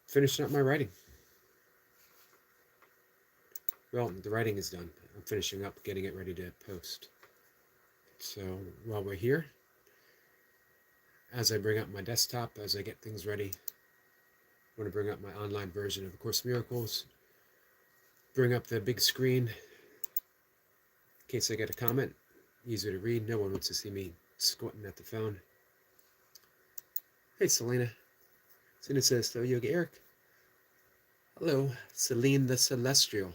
Finishing up my writing. Well, the writing is done. I'm finishing up, getting it ready to post. So while we're here, as I bring up my desktop, as I get things ready, I want to bring up my online version of A Course in Miracles. Bring up the big screen in case I get a comment. Easier to read. No one wants to see me squinting at the phone. Hey, Selena. Selena says, hello, Yogi Eric. Hello, Celine the Celestial.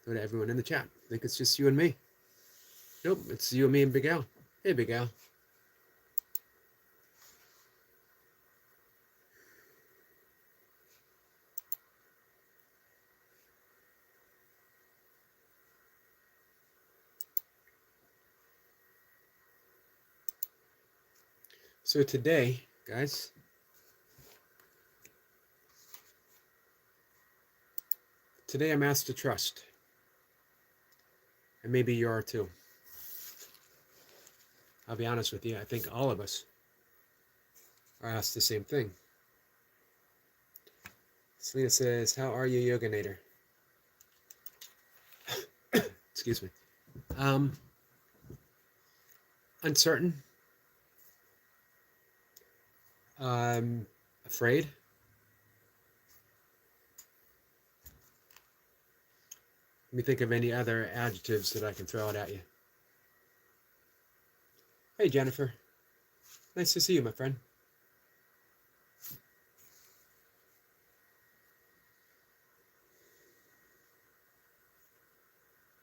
Hello to everyone in the chat. I think it's just you and me. Nope, it's you and me and Big Al. Hey, Big Al. So today, guys, today I'm asked to trust. And maybe you are too. I'll be honest with you, I think all of us are asked the same thing. Selena says, how are you, Yoginator? Excuse me. Uncertain. Afraid. Let me think of any other adjectives that I can throw out at you. Hey, Jennifer. Nice to see you, my friend.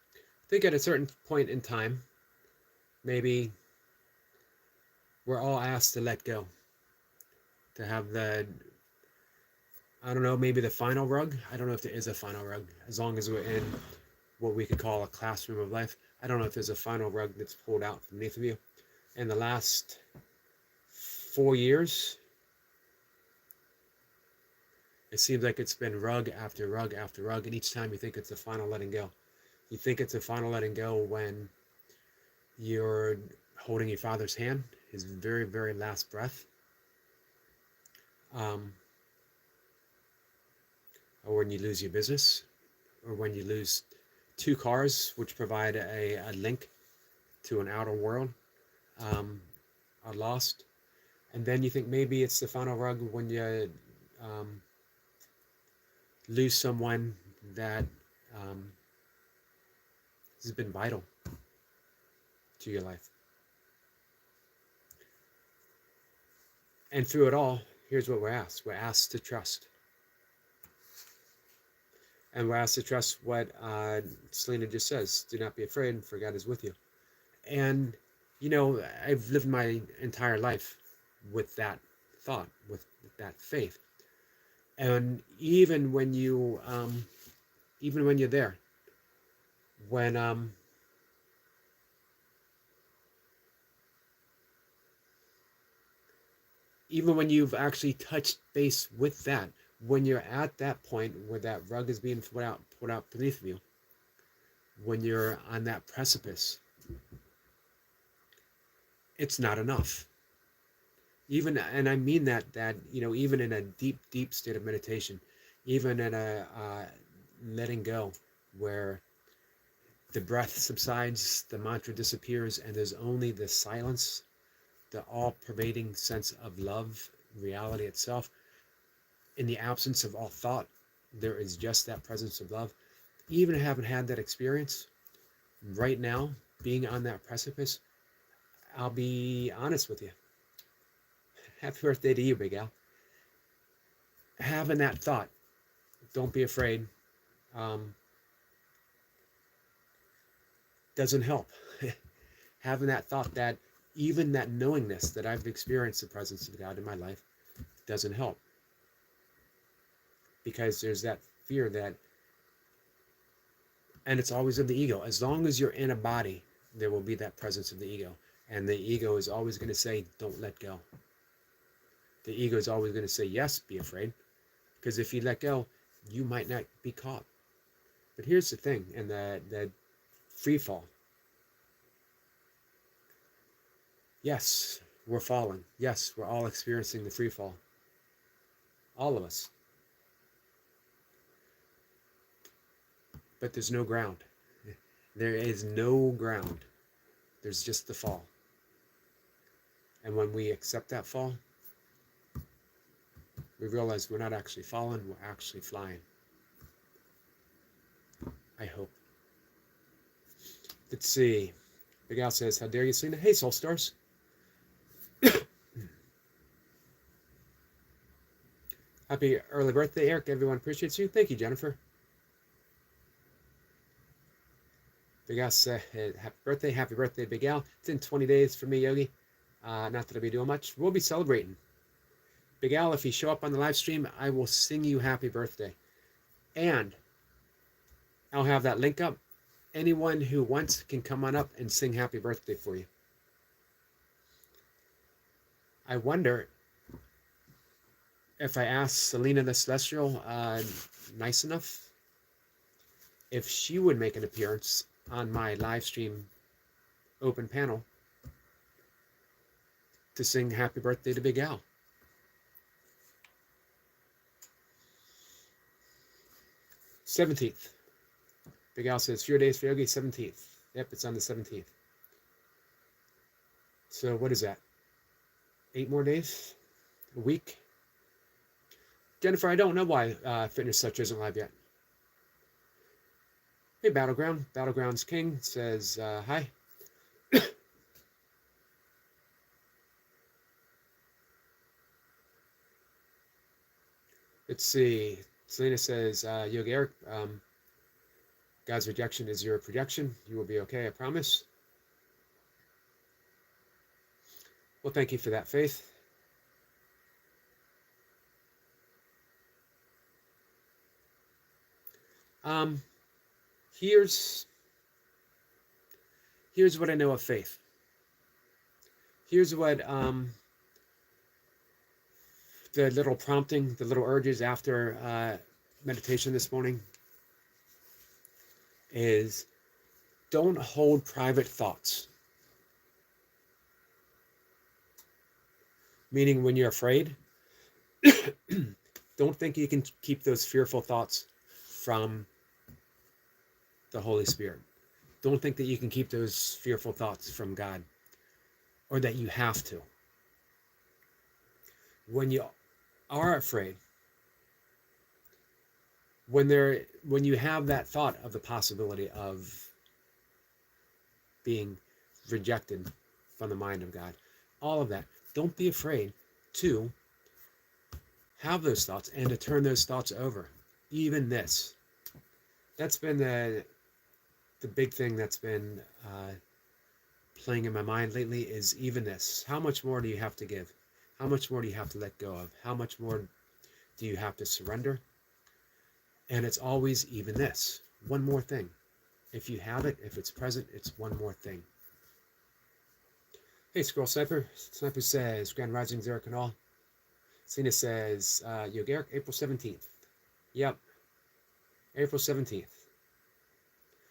I think at a certain point in time, maybe we're all asked to let go. To have the, I don't know, maybe the final rug. I don't know if there is a final rug. As long as we're in what we could call a classroom of life. I don't know if there's a final rug that's pulled out from beneath of you. In the last 4 years, it seems like it's been rug after rug after rug, and each time you think it's the final letting go. You think it's a final letting go when you're holding your father's hand, his very, very last breath. Or when you lose your business, or when you lose 2 cars, which provide a link to an outer world, are lost. And then you think maybe it's the final rug when you lose someone that has been vital to your life. And through it all, here's what we're asked. We're asked to trust. And we're asked to trust what Selena just says. Do not be afraid, for God is with you. And, you know, I've lived my entire life with that thought, with that faith. And even when you're there, when even when you've actually touched base with that, when you're at that point where that rug is being put out beneath you, when you're on that precipice, it's not enough. Even, and I mean that you know, even in a deep state of meditation, even in a letting go, where the breath subsides, the mantra disappears, and there's only the silence, the all-pervading sense of love, reality itself. In the absence of all thought, there is just that presence of love. Even if I haven't had that experience, right now, being on that precipice, I'll be honest with you. Happy birthday to you, Big Al. Having that thought, don't be afraid, doesn't help. Having that thought, that even that knowingness that I've experienced the presence of God in my life, doesn't help. Because there's that fear that, and it's always of the ego. As long as you're in a body, there will be that presence of the ego. And the ego is always going to say, don't let go. The ego is always going to say, yes, be afraid. Because if you let go, you might not be caught. But here's the thing, and the free fall. Yes, we're falling. Yes, we're all experiencing the free fall. all of us. But there's no ground. There is no ground. There's just the fall. And when we accept that fall, we realize we're not actually falling, we're actually flying. I hope. Let's see. Big Al says, how dare you, Selena? Hey, Soul Stars. Happy early birthday, Eric. Everyone appreciates you. Thank you, Jennifer. Big Al said, happy birthday, Big Al. It's in 20 days for me, Yogi. Not that I'll be doing much. We'll be celebrating. Big Al, if you show up on the live stream, I will sing you happy birthday. And I'll have that link up. Anyone who wants can come on up and sing happy birthday for you. I wonder if I ask Selena the Celestial, nice enough, if she would make an appearance on my live stream open panel to sing happy birthday to Big Al. '17th. Big Al says, fewer days for Yogi, 17th. Yep, it's on the 17th. So what is that? 8 more days? A week? Jennifer, I don't know why Fitness Touch isn't live yet. Hey, Battleground. Battleground's King says, hi. Let's see. Selena says, Yogi Eric, God's rejection is your projection. You will be okay, I promise. Well, thank you for that, Faith. Here's what I know of faith. Here's what the little prompting, the little urges after meditation this morning is, don't hold private thoughts. Meaning when you're afraid, don't think you can keep those fearful thoughts from the Holy Spirit. Don't think that you can keep those fearful thoughts from God, or that you have to. When you are afraid, when you have that thought of the possibility of being rejected from the mind of God, all of that, don't be afraid to have those thoughts and to turn those thoughts over. Even this. That's been the big thing that's been playing in my mind lately, is even this. How much more do you have to give? How much more do you have to let go of? How much more do you have to surrender? And it's always even this. One more thing. If you have it, if it's present, it's one more thing. Hey, Scroll Sniper. Sniper says, Grand Rising, Zero Canal. Cena says, Yogi Eric, April 17th. Yep. April 17th.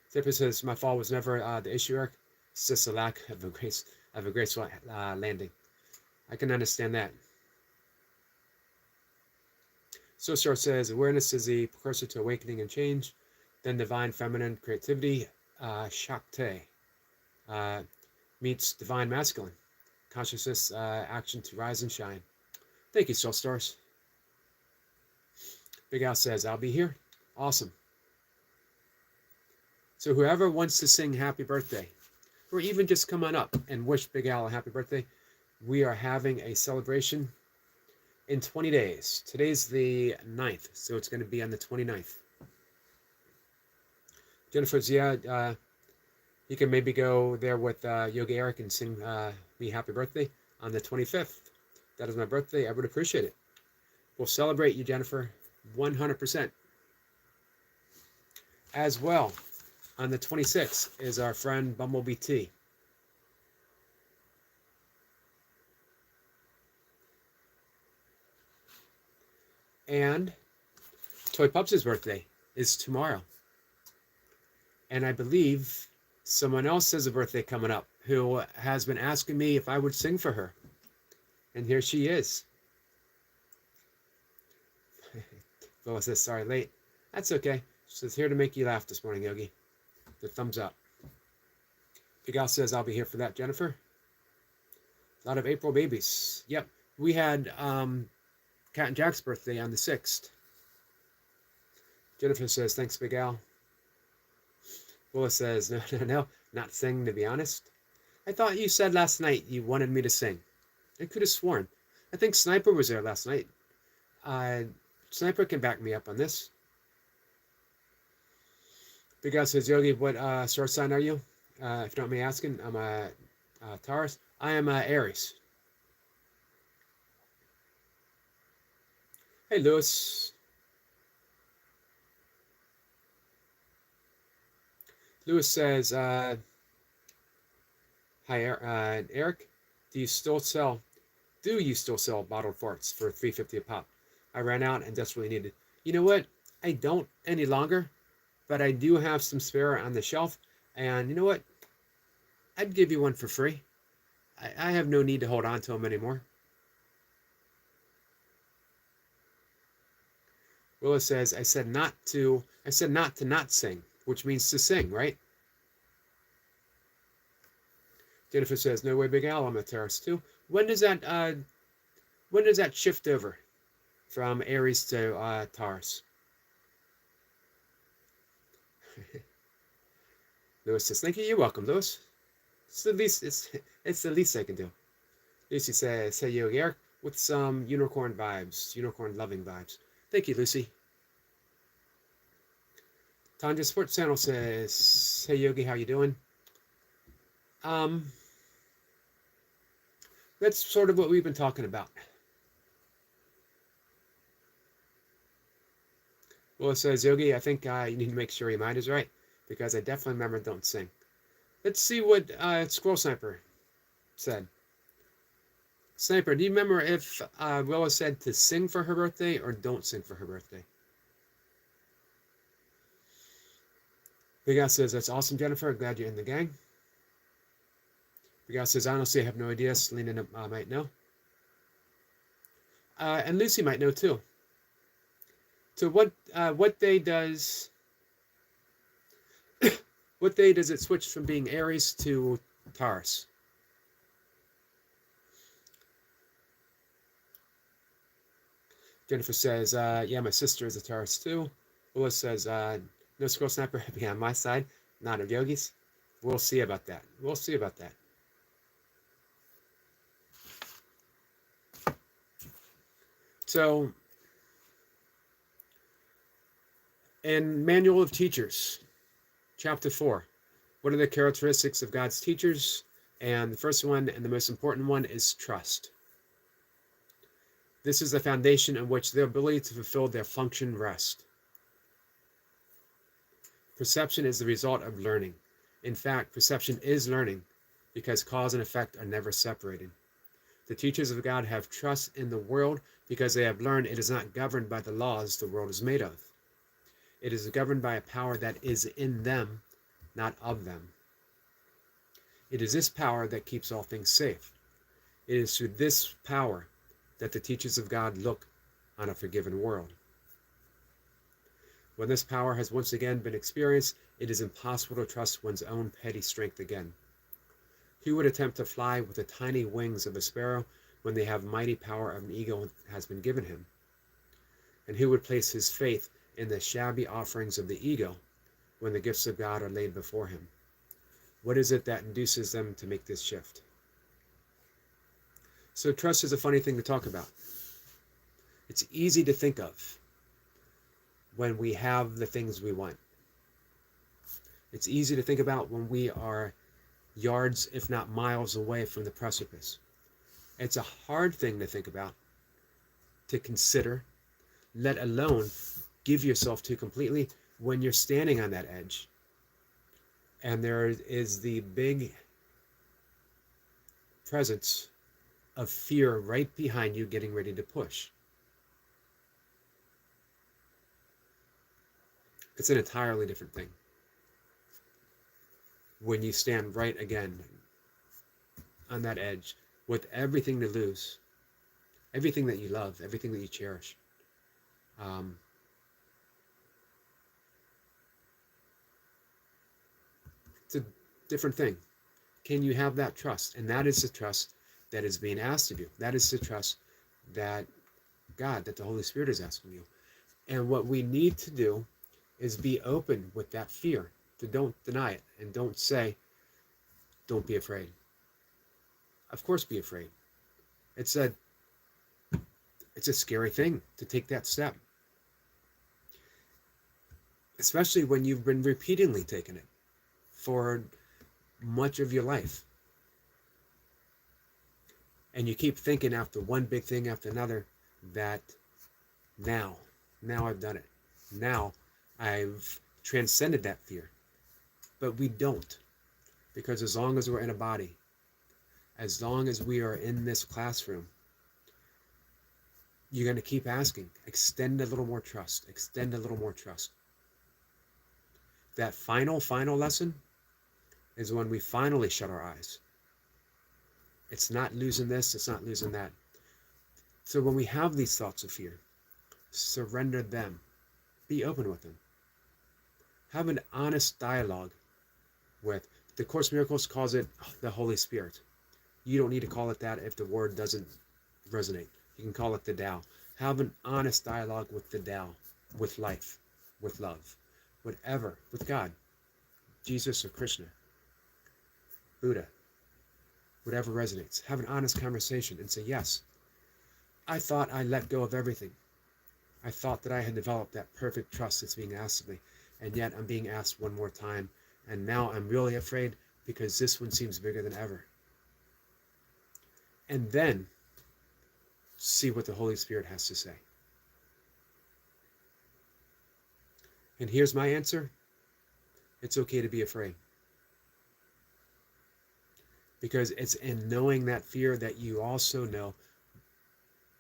Sniper says, my fall was never the issue, Eric. It's just a lack of a graceful landing. I can understand that. Sosar says, awareness is the precursor to awakening and change. Then divine feminine creativity, Shakti, meets divine masculine. Consciousness, action to rise and shine. Thank you, Soul Stars. Big Al says, I'll be here. Awesome. So whoever wants to sing happy birthday, or even just come on up and wish Big Al a happy birthday, we are having a celebration in 20 days. Today's the 9th, so it's going to be on the 29th. Jennifer's, yeah, you can maybe go there with Yogi Eric and sing me happy birthday on the 25th. That is my birthday. I would appreciate it. We'll celebrate you, Jennifer, 100%. As well, on the 26th is our friend Bumblebee T. And Toy Pups' birthday is tomorrow. And I believe someone else has a birthday coming up who has been asking me if I would sing for her. And here she is. Phyllis says, sorry, late. That's okay. She says, here to make you laugh this morning, Yogi. The thumbs up. Big Al says, I'll be here for that, Jennifer. A lot of April babies. Yep. We had Kat and Jack's birthday on the 6th. Jennifer says, thanks, Big Al. Willis says, no, not sing, to be honest. I thought you said last night you wanted me to sing. I could have sworn. I think Sniper was there last night. Sniper can back me up on this. Big Al says, Yogi, what star sign are you? If you don't mind me asking, I'm a Taurus. I am Aries. Hey, Lewis. Lewis says, hi, Eric. Do you still sell bottled farts for $3.50 a pop? I ran out and desperately needed. You know what? I don't any longer, but I do have some spare on the shelf. And you know what? I'd give you one for free. I have no need to hold on to them anymore. Willis says, I said not to not sing, which means to sing, right? Jennifer says, no way, Big Al, I'm a Taurus too. When does that shift over from Aries to Taurus? Lewis says, thank you. You're welcome, Lewis. It's the least I can do. Lucy says, hey, Yogi Eric, with some unicorn vibes, unicorn loving vibes. Thank you, Lucy. Tanja Sports Channel says, hey, Yogi, how you doing? That's sort of what we've been talking about. Well, it says, Yogi, I think you need to make sure your mind is right, because I definitely remember don't sing. Let's see what Squirrel Sniper said. Sniper, do you remember if Willa said to sing for her birthday or don't sing for her birthday? Big Al says, that's awesome, Jennifer. Glad you're in the gang. Big Al says, honestly, I have no idea. Selena might know. And Lucy might know too. So what day does it switch from being Aries to Taurus? Jennifer says, yeah, my sister is a Taurus too. Willis says, no Squirrel Sniper be on my side, not of Yogi's. We'll see about that. We'll see about that. So, in Manual of Teachers, Chapter 4, what are the characteristics of God's teachers? And the first one, and the most important one, is trust. This is the foundation on which their ability to fulfill their function rests. Perception is the result of learning. In fact, perception is learning, because cause and effect are never separated. The teachers of God have trust in the world because they have learned it is not governed by the laws the world is made of. It is governed by a power that is in them, not of them. It is this power that keeps all things safe. It is through this power that the teachers of God look on a forgiven world. When this power has once again been experienced, it is impossible to trust one's own petty strength again. Who would attempt to fly with the tiny wings of a sparrow when the mighty power of an eagle has been given him? And who would place his faith in the shabby offerings of the ego when the gifts of God are laid before him? What is it that induces them to make this shift? So trust is a funny thing to talk about. It's easy to think of when we have the things we want. It's easy to think about when we are yards, if not miles away from the precipice. It's a hard thing to think about, to consider, let alone give yourself to completely when you're standing on that edge. And there is the big presence of fear right behind you getting ready to push. It's an entirely different thing when you stand right again on that edge with everything to lose, everything that you love, everything that you cherish. different thing. Can you have that trust? And that is the trust that is being asked of you. That is the trust that God, that the Holy Spirit is asking you. And what we need to do is be open with that fear, to don't deny it, and don't say, don't be afraid. Of course be afraid. It's a scary thing to take that step, especially when you've been repeatedly taking it for much of your life. And you keep thinking after one big thing after another that now I've done it. Now I've transcended that fear. But we don't. Because as long as we're in a body, as long as we are in this classroom, you're going to keep asking, extend a little more trust, extend a little more trust. That final lesson is when we finally shut our eyes. It's not losing this, it's not losing that. So when we have these thoughts of fear, surrender them. Be open with them. Have an honest dialogue with, the Course in Miracles calls it the Holy Spirit. You don't need to call it that if the word doesn't resonate. You can call it the Tao. Have an honest dialogue with the Tao, with life, with love, whatever, with God, Jesus or Krishna, Buddha, whatever resonates. Have an honest conversation and say, yes, I thought I let go of everything. I thought that I had developed that perfect trust that's being asked of me, and yet I'm being asked one more time, and now I'm really afraid because this one seems bigger than ever. And then see what the Holy Spirit has to say. And here's my answer. It's okay to be afraid. Because it's in knowing that fear that you also know,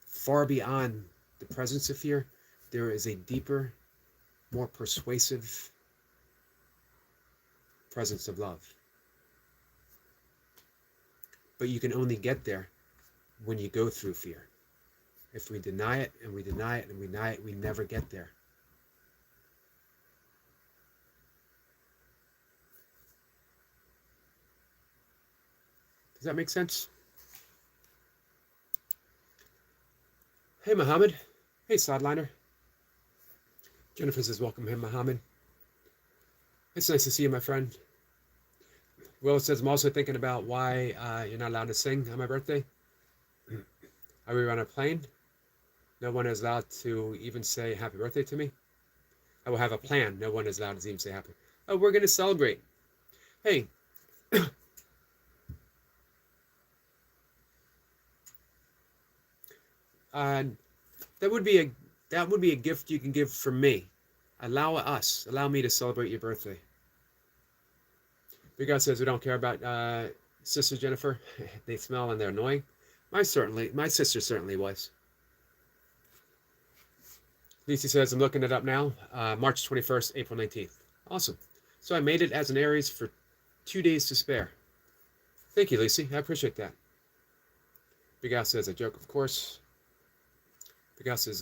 far beyond the presence of fear, there is a deeper, more persuasive presence of love. But you can only get there when you go through fear. If we deny it and we deny it and we deny it, we never get there. Does that make sense? Hey, Muhammad. Hey, Sideliner. Jennifer says, welcome, hey, Muhammad. It's nice to see you, my friend. Will says, I'm also thinking about why you're not allowed to sing on my birthday. Are we on a plane? No one is allowed to even say happy birthday to me. I will have a plan. No one is allowed to even say happy. Oh, we're going to celebrate. Hey. That would be a gift you can give from me. Allow me to celebrate your birthday. Big God says we don't care about Sister Jennifer. They smell and they're annoying. My sister certainly was. Lucy says, I'm looking it up now. March 21st, April 19th. Awesome. So I made it as an Aries for 2 days to spare. Thank you, Lucy. I appreciate that. Big Al says, a joke, of course. Big Al says,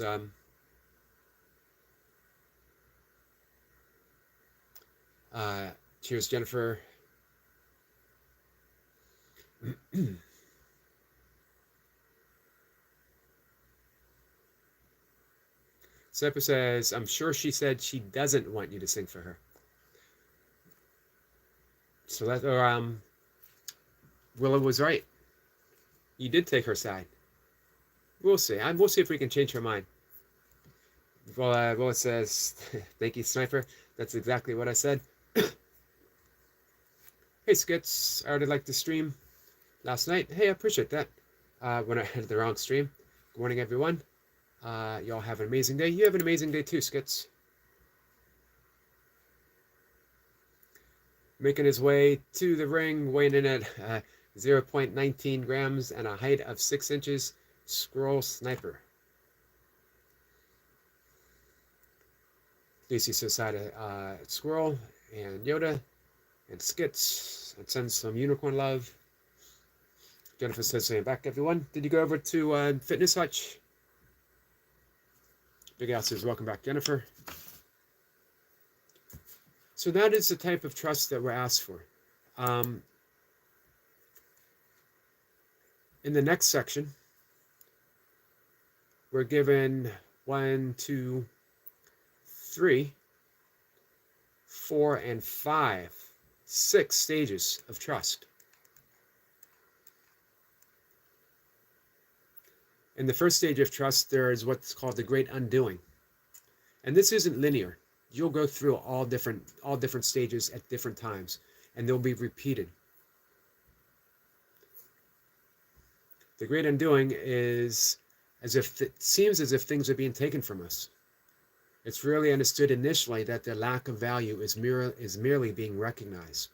cheers, Jennifer. Sepa says, I'm sure she said she doesn't want you to sing for her. So that, Willow was right. You did take her side. We'll see. We'll see if we can change her mind. Well, it says, thank you, Sniper. That's exactly what I said. Hey, Skits. I already liked the stream last night. Hey, I appreciate that. When I had the wrong stream. Good morning, everyone. Y'all have an amazing day. You have an amazing day too, Skits. Making his way to the ring, weighing in at 0.19 grams and a height of 6 inches. Squirrel Sniper. Lucy says hi to Squirrel and Yoda and Skits and sends some unicorn love. Jennifer says, saying back, everyone. Did you go over to Fitness Hutch? Big Al says, welcome back, Jennifer. So that is the type of trust that we're asked for. In the next section, we're given 1, 2, 3, 4, and 5, 6 stages of trust. In the first stage of trust, there is what's called the great undoing. And this isn't linear. You'll go through all different stages at different times, and they'll be repeated. The great undoing is as if it seems as if things are being taken from us. It's really understood initially that the lack of value is merely being recognized.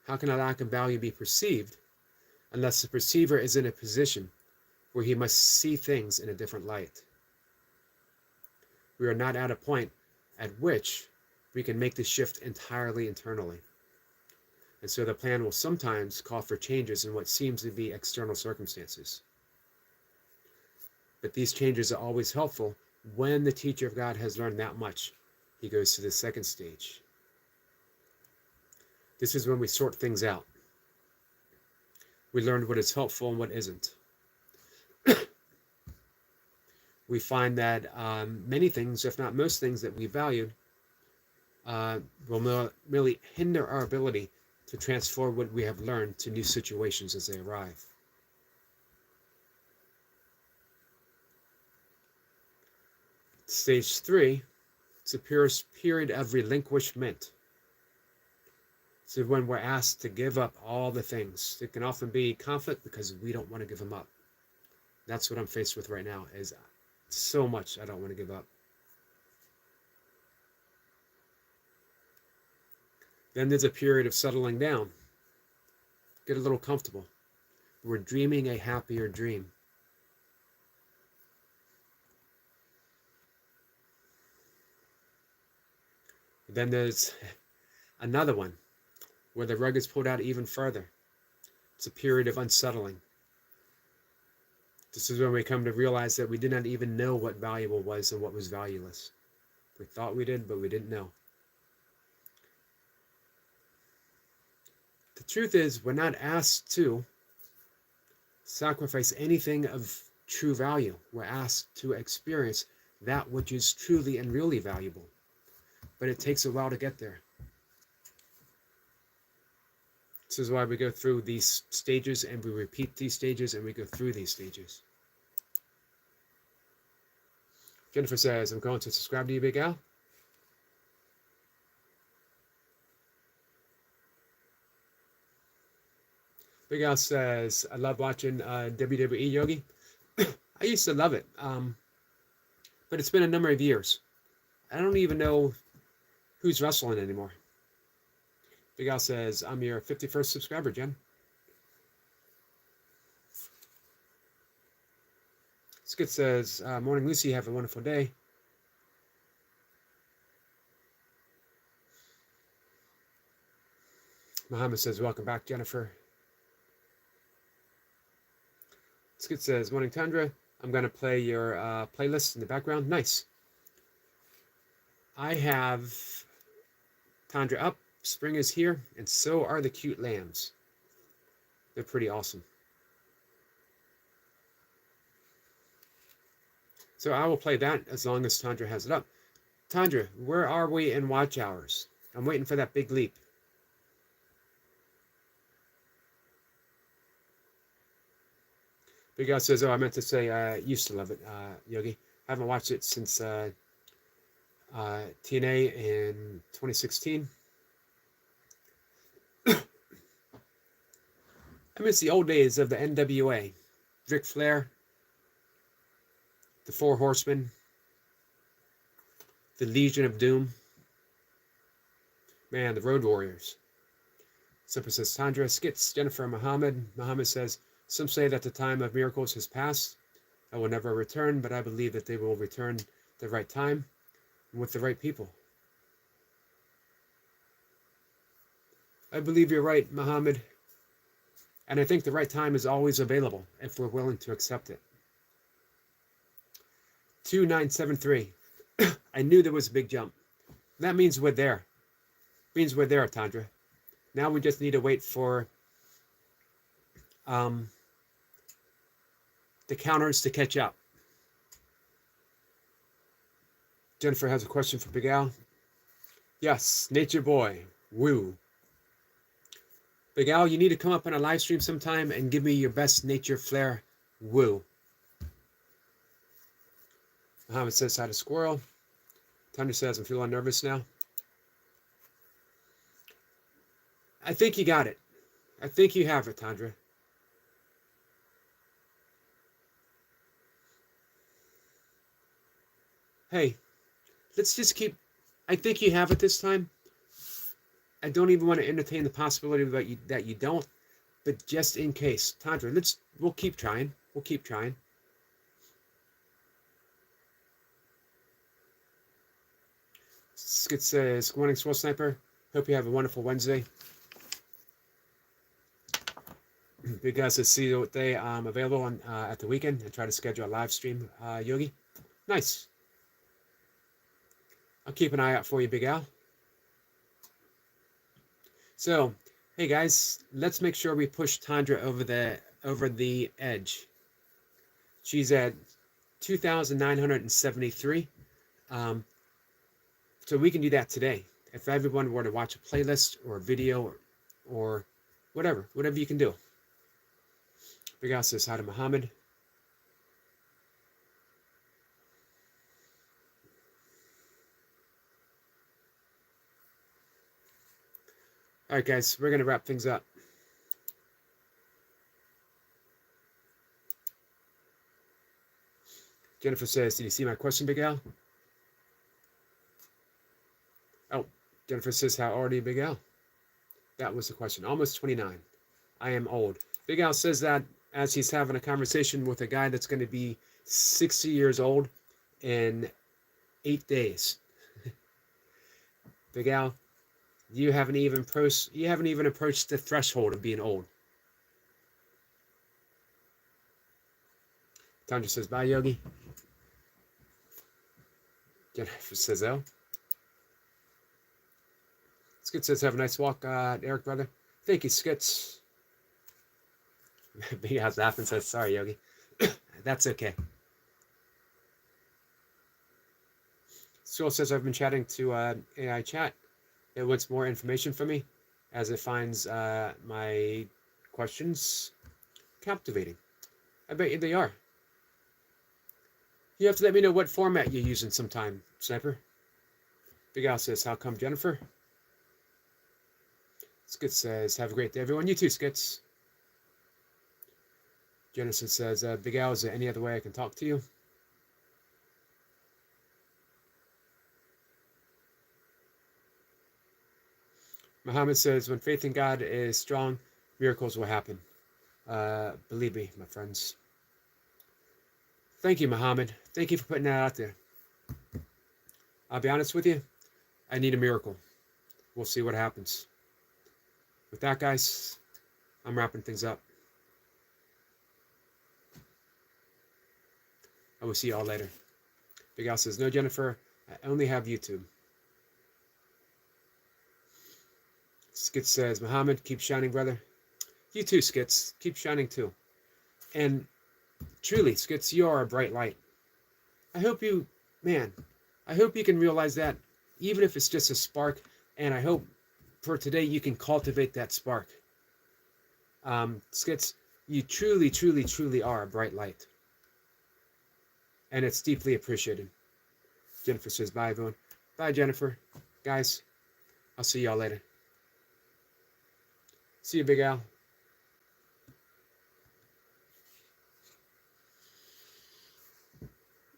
How can a lack of value be perceived unless the perceiver is in a position where he must see things in a different light? We are not at a point at which we can make the shift entirely internally. And so the plan will sometimes call for changes in what seems to be external circumstances. But these changes are always helpful when the teacher of God has learned that much. He goes to the second stage. This is when we sort things out. We learn what is helpful and what isn't. We find that many things, if not most things that we valued, will merely hinder our ability to transfer what we have learned to new situations as they arrive. Stage 3 is a period of relinquishment. So when we're asked to give up all the things, it can often be conflict because we don't want to give them up. That's what I'm faced with right now, is so much I don't want to give up. Then there's a period of settling down. Get a little comfortable. We're dreaming a happier dream. Then there's another one where the rug is pulled out even further. It's a period of unsettling. This is when we come to realize that we did not even know what valuable was and what was valueless. We thought we did, but we didn't know. The truth is, we're not asked to sacrifice anything of true value. We're asked to experience that which is truly and really valuable. But it takes a while to get there. This is why we go through these stages and we repeat these stages and we go through these stages. Jennifer says, I'm going to subscribe to you, Big Al. Big Al says, I love watching WWE, Yogi. I used to love it, but it's been a number of years. I don't even know who's wrestling anymore. Big Al says, I'm your 51st subscriber, Jen. Skit says, morning, Lucy. Have a wonderful day. Muhammad says, welcome back, Jennifer. Skit says, morning, Tundra. I'm going to play your playlist in the background. Nice. I have Tundra up. Spring is here, and so are the cute lambs. They're pretty awesome. So I will play that as long as Tundra has it up. Tundra, where are we in watch hours? I'm waiting for that big leap. Big Guy says, oh, I meant to say I used to love it, Yogi. I haven't watched it since TNA in 2016. I miss the old days of the NWA. Ric Flair, the Four Horsemen, the Legion of Doom. Man, the Road Warriors. Simple says, Tundra, Skits, Jennifer, Muhammad. Muhammad says, some say that the time of miracles has passed. I will never return, but I believe that they will return at the right time and with the right people. I believe you're right, Muhammad. And I think the right time is always available if we're willing to accept it. 2973. I knew there was a big jump. That means we're there. Means we're there, Tundra. Now we just need to wait for the counters to catch up. Jennifer has a question for Big Al. Yes, Nature Boy. Woo. Big Al, you need to come up on a live stream sometime and give me your best nature flair. Woo. Muhammad says hi to Squirrel. Tanya says I'm feeling nervous now. I think you got it. I think you have it, Tandra. Hey, let's just keep... I think you have it this time. I don't even want to entertain the possibility that you don't, but just in case. Tandra, we'll keep trying. We'll keep trying. Skit says, good morning, Swirl Sniper. Hope you have a wonderful Wednesday. Big guys, let's see what day I'm available on at the weekend and try to schedule a live stream, Yogi. Nice. I'll keep an eye out for you, Big Al. So, hey guys, let's make sure we push Tandra over the edge. She's at 2,973. So we can do that today. If everyone were to watch a playlist or a video or whatever you can do. Big Al says hi to Muhammad. All right, guys, we're going to wrap things up. Jennifer says, did you see my question, Big Al? Oh, Jennifer says, how old are you, Big Al? That was the question. Almost 29. I am old. Big Al says that as he's having a conversation with a guy that's going to be 60 years old in 8 days. Big Al, you haven't even approached the threshold of being old. Tandra says, bye, Yogi. Jennifer says, oh. Skit says, have a nice walk, Eric, brother. Thank you, Skits. Big Al's laughing and says, sorry, Yogi. That's okay. Sewell says, I've been chatting to AI chat. It wants more information from me as it finds my questions captivating. I bet you they are. You have to let me know what format you're using sometime, Sniper. Big Al says, how come, Jennifer? Skits says, have a great day, everyone. You too, Skits. Genesis says, Big Al, is there any other way I can talk to you? Muhammad says, when faith in God is strong, miracles will happen. Believe me, my friends. Thank you, Muhammad. Thank you for putting that out there. I'll be honest with you. I need a miracle. We'll see what happens. With that, guys, I'm wrapping things up. I will see you all later. Big Al says, no, Jennifer, I only have YouTube. Skits says, Muhammad, keep shining, brother. You too, Skits. Keep shining too. And truly, Skits, you are a bright light. I hope you can realize that, even if it's just a spark, and I hope for today you can cultivate that spark. Skits, you truly, truly, truly are a bright light. And it's deeply appreciated. Jennifer says, bye, everyone. Bye, Jennifer. Guys, I'll see y'all later. See you, Big Al.